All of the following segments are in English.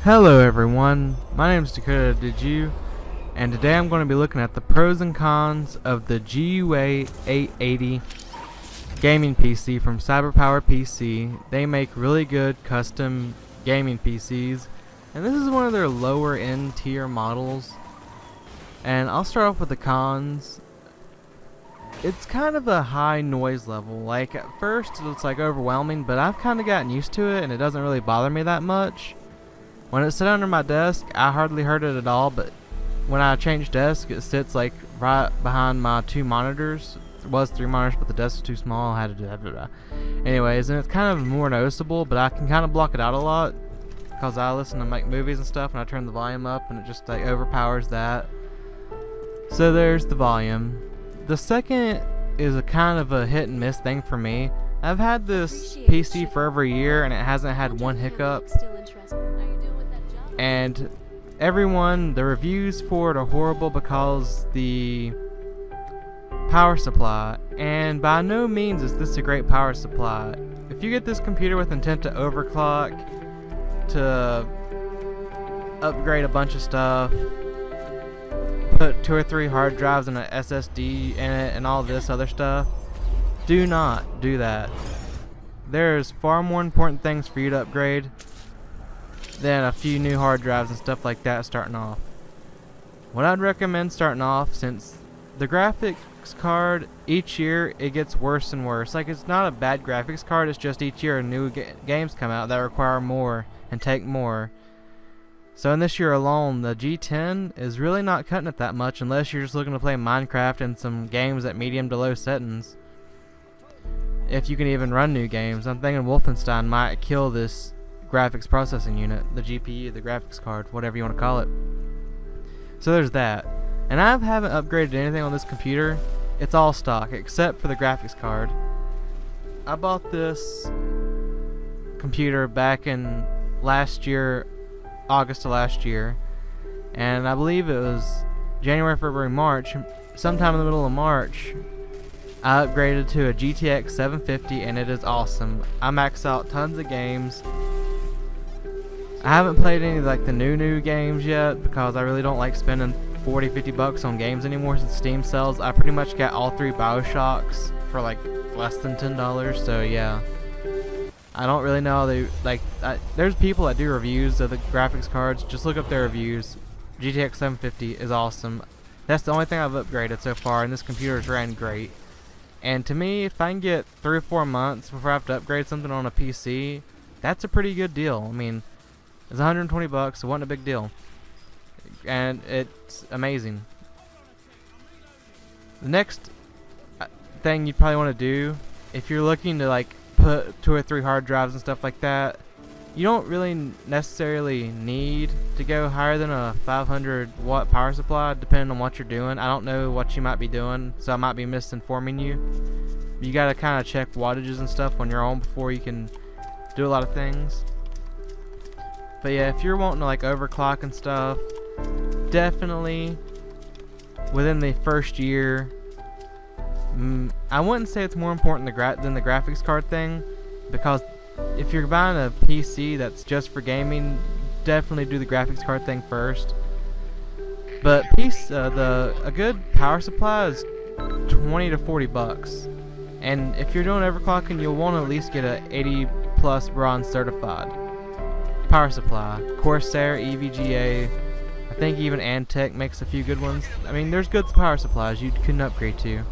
Hello everyone, my name is Dakota Did You, and today I'm going to be looking at the pros and cons of the GUA880 gaming PC from CyberPowerPC. They make really good custom gaming PCs, and this is one of their lower end tier models. And I'll start off with the cons. It's kind of a high noise level. Like at first it's like overwhelming, but I've kind of gotten used to it and it doesn't really bother me that much. When it sat under my desk, I hardly heard it at all, but when I changed desk, it sits like right behind my two monitors. It was 3 monitors, but the desk was too small. I had to do that. Anyways, and it's kind of more noticeable, but I can kind of block it out a lot because I listen to like movies and stuff, and I turn the volume up, and it just like overpowers that. So there's the volume. The second is a kind of a hit and miss thing for me. I've had this PC for over a year, and it hasn't had one hiccup. And the reviews for it are horrible because the power supply, and by no means is this a great power supply. If you get this computer with intent to overclock, to upgrade a bunch of stuff, put 2 or 3 hard drives and an SSD in it and all this other stuff, do not do that. There's far more important things for you to upgrade than a few new hard drives and stuff like that starting off. What I'd recommend starting off, since the graphics card each year it gets worse and worse. Like, it's not a bad graphics card, it's just each year new games come out that require more and take more. So in this year alone, the G10 is really not cutting it that much unless you're just looking to play Minecraft and some games at medium to low settings. If you can even run new games. I'm thinking Wolfenstein might kill this graphics processing unit, the GPU, the graphics card, whatever you want to call it. So there's that. And I haven't upgraded anything on this computer. It's all stock except for the graphics card. I bought this computer back in last year, August of last year, and I believe it was January, February, March, sometime in the middle of March, I upgraded to a GTX 750, and it is awesome. I maxed out tons of games. I haven't played any like the new games yet because I really don't like spending $40-50 on games anymore since Steam sells. I pretty much got all 3 BioShocks for like less than $10, so yeah. I don't really know how they there's people that do reviews of the graphics cards. Just look up their reviews. GTX 750 is awesome. That's the only thing I've upgraded so far, and this computer's ran great. And to me, if I can get 3 or 4 months before I have to upgrade something on a PC, that's a pretty good deal. I mean, it's $120, it wasn't a big deal. And it's amazing. The next thing you'd probably want to do, if you're looking to like put 2 or 3 hard drives and stuff like that, you don't really necessarily need to go higher than a 500 watt power supply, depending on what you're doing. I don't know what you might be doing, so I might be misinforming you. You gotta kind of check wattages and stuff on your own before you can do a lot of things. But yeah, if you're wanting to like overclock and stuff, definitely within the first year, I wouldn't say it's more important than the graphics card thing, because if you're buying a PC that's just for gaming, definitely do the graphics card thing first. But a good power supply is $20 to $40, and if you're doing overclocking, you'll want to at least get a 80 plus bronze certified power supply. Corsair, EVGA, I think even Antec makes a few good ones. I mean, there's good power supplies you can upgrade to,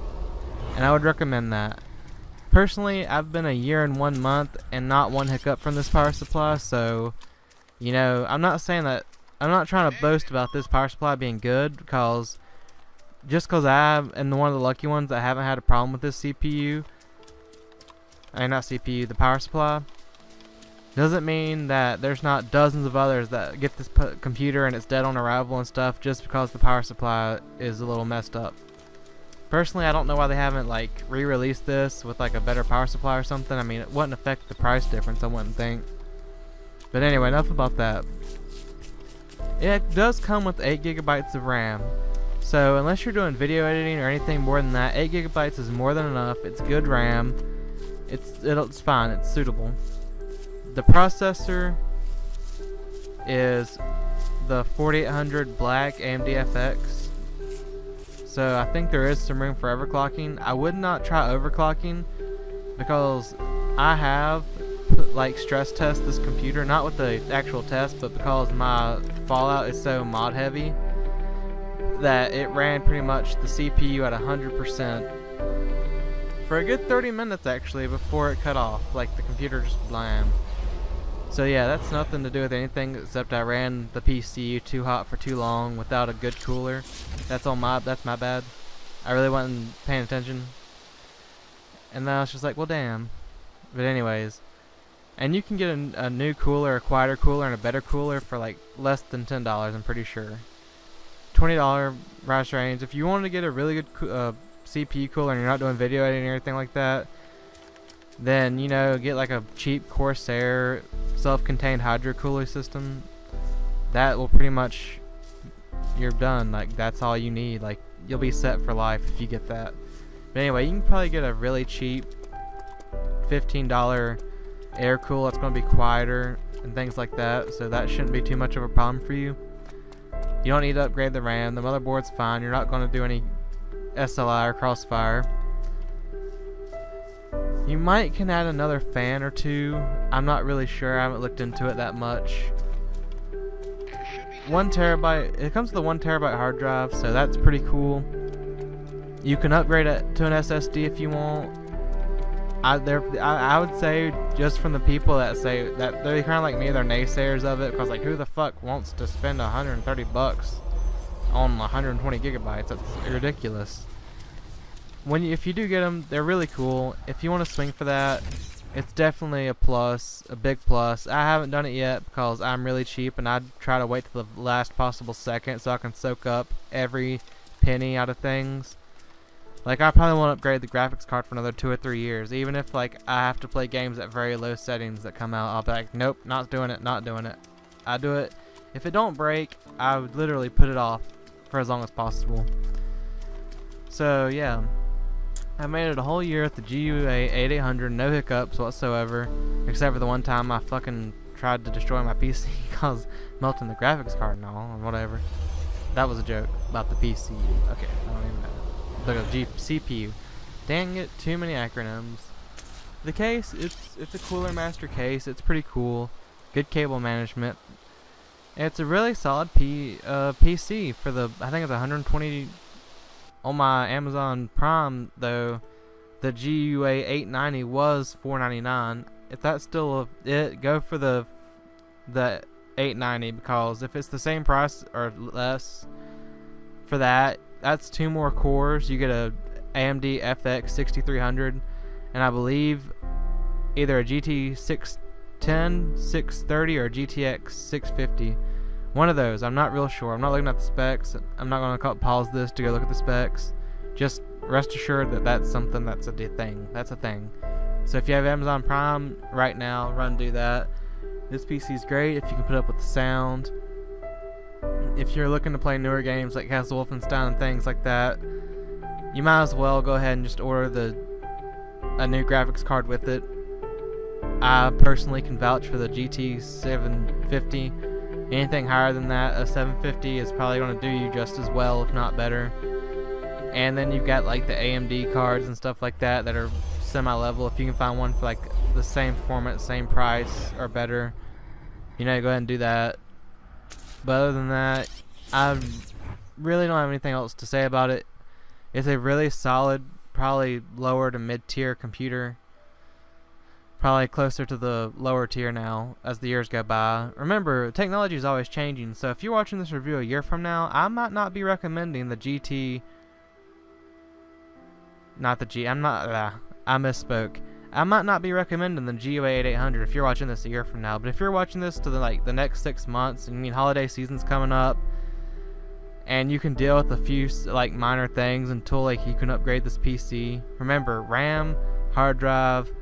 and I would recommend that. Personally, I've been a year and 1 month and not one hiccup from this power supply, so, you know, I'm not saying that, I'm not trying to boast about this power supply being good, because just because I am one of the lucky ones that haven't had a problem with this CPU, not CPU, the power supply, doesn't mean that there's not dozens of others that get this computer and it's dead on arrival and stuff just because the power supply is a little messed up. Personally, I don't know why they haven't like re-released this with like a better power supply or something. I mean, it wouldn't affect the price difference, I wouldn't think. But anyway, enough about that. It does come with 8 gigabytes of RAM. So unless you're doing video editing or anything more than that, 8 gigabytes is more than enough. It's good RAM. It's fine. It's suitable. The processor is the 4800 black AMD FX. So I think there is some room for overclocking. I would not try overclocking because I have like stress test this computer, not with the actual test, but because my Fallout is so mod heavy that it ran pretty much the CPU at 100% for a good 30 minutes actually before it cut off. Like the computer just blam. So yeah, that's nothing to do with anything except I ran the PC too hot for too long without a good cooler. That's my bad. I really wasn't paying attention. And then I was just like, well damn. But anyways, and you can get a new cooler, a quieter cooler, and a better cooler for like less than $10, I'm pretty sure. $20 price range. If you want to get a really good CPU cooler and you're not doing video editing or anything like that, then, you know, get like a cheap Corsair self-contained hydro cooler system. That will pretty much, you're done. Like, that's all you need. Like, you'll be set for life if you get that. But anyway, you can probably get a really cheap $15 air cooler that's going to be quieter and things like that, so that shouldn't be too much of a problem for you. You don't need to upgrade the RAM. The motherboard's fine. You're not going to do any SLI or crossfire. You can add another fan or two. I'm not really sure. I haven't looked into it that much. 1 terabyte. It comes with a 1 terabyte hard drive, so that's pretty cool. You can upgrade it to an SSD if you want. I would say, just from the people that say that they're kind of like me, they're naysayers of it, because like, who the fuck wants to spend $130 on 120 gigabytes? That's ridiculous. If you do get them, they're really cool. If you want to swing for that, it's definitely a plus, a big plus. I haven't done it yet because I'm really cheap, and I'd try to wait till the last possible second so I can soak up every penny out of things. Like, I probably won't upgrade the graphics card for another 2 or 3 years. Even if, like, I have to play games at very low settings that come out, I'll be like, nope, not doing it, not doing it. I do it. If it don't break, I would literally put it off for as long as possible. So, yeah. I made it a whole year with the GUA880, no hiccups whatsoever. Except for the one time I fucking tried to destroy my PC because melting the graphics card and all, or whatever. That was a joke about the PC. Okay, I don't even know. The CPU. Dang it, too many acronyms. The case, it's a Cooler Master case. It's pretty cool. Good cable management. It's a really solid PC for the, I think it's 120 on my Amazon Prime though. The GUA880 was $4.99. If that's still it, go for the 890, because if it's the same price or less for that, that's 2 more cores. You get a AMD FX 6300, and I believe either a GT 610, 630, or GTX 650. One of those. I'm not real sure. I'm not looking at the specs. I'm not going to pause this to go look at the specs. Just rest assured that that's something that's a thing. That's a thing. So if you have Amazon Prime right now, run do that. This PC is great if you can put up with the sound. If you're looking to play newer games like Castle Wolfenstein and things like that, you might as well go ahead and just order a new graphics card with it. I personally can vouch for the GT 750. Anything higher than that, a 750 is probably going to do you just as well, if not better. And then you've got like the AMD cards and stuff like that that are semi-level. If you can find one for like the same format, same price, or better, you know, go ahead and do that. But other than that, I really don't have anything else to say about it. It's a really solid, probably lower to mid-tier computer. Probably closer to the lower tier now as the years go by. Remember, technology is always changing, so if you're watching this review a year from now, I might not be recommending the GT... Not the G... I misspoke. I might not be recommending the GUA880 if you're watching this a year from now, but if you're watching this to the next 6 months, and holiday season's coming up, and you can deal with a few like minor things until like you can upgrade this PC. Remember, RAM, hard drive,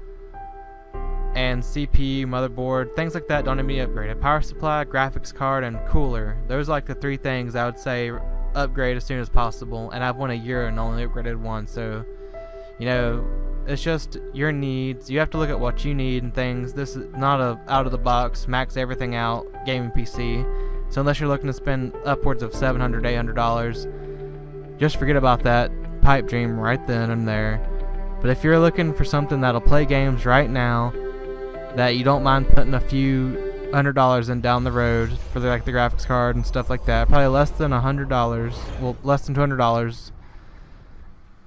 and CPU, motherboard, things like that don't need to be upgraded. Power supply, graphics card, and cooler. Those are like the 3 things I would say upgrade as soon as possible, and I've went a year and only upgraded one, so you know, It's just your needs. You have to look at what you need and things. This is not a out of the box, max everything out gaming PC. So unless you're looking to spend upwards of $700, $800, just forget about that pipe dream right then and there. But if you're looking for something that'll play games right now, that you don't mind putting a few $100 in down the road for the graphics card and stuff like that, probably less than $100, well, less than $200,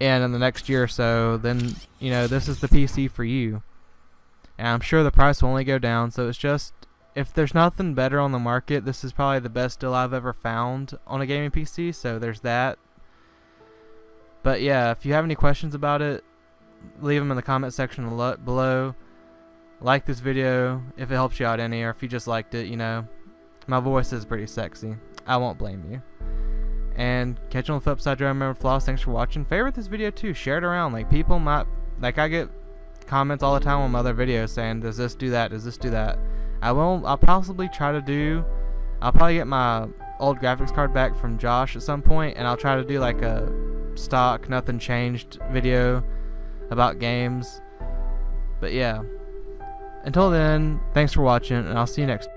and in the next year or so, then this is the PC for you. And I'm sure the price will only go down. So it's just, if there's nothing better on the market, this is probably the best deal I've ever found on a gaming PC. So there's that. But yeah, if you have any questions about it, leave them in the comment section below. Like this video if it helps you out any, or if you just liked it. My voice is pretty sexy. I won't blame you. And catch you on the flip side. Remember, Floss, thanks for watching. Favorite this video too. Share it around. People might, I get comments all the time on my other videos saying, does this do that? Does this do that? I'll possibly try to do, I'll probably get my old graphics card back from Josh at some point, and I'll try to do like a stock, nothing changed video about games. But yeah. Until then, thanks for watching, and I'll see you next time.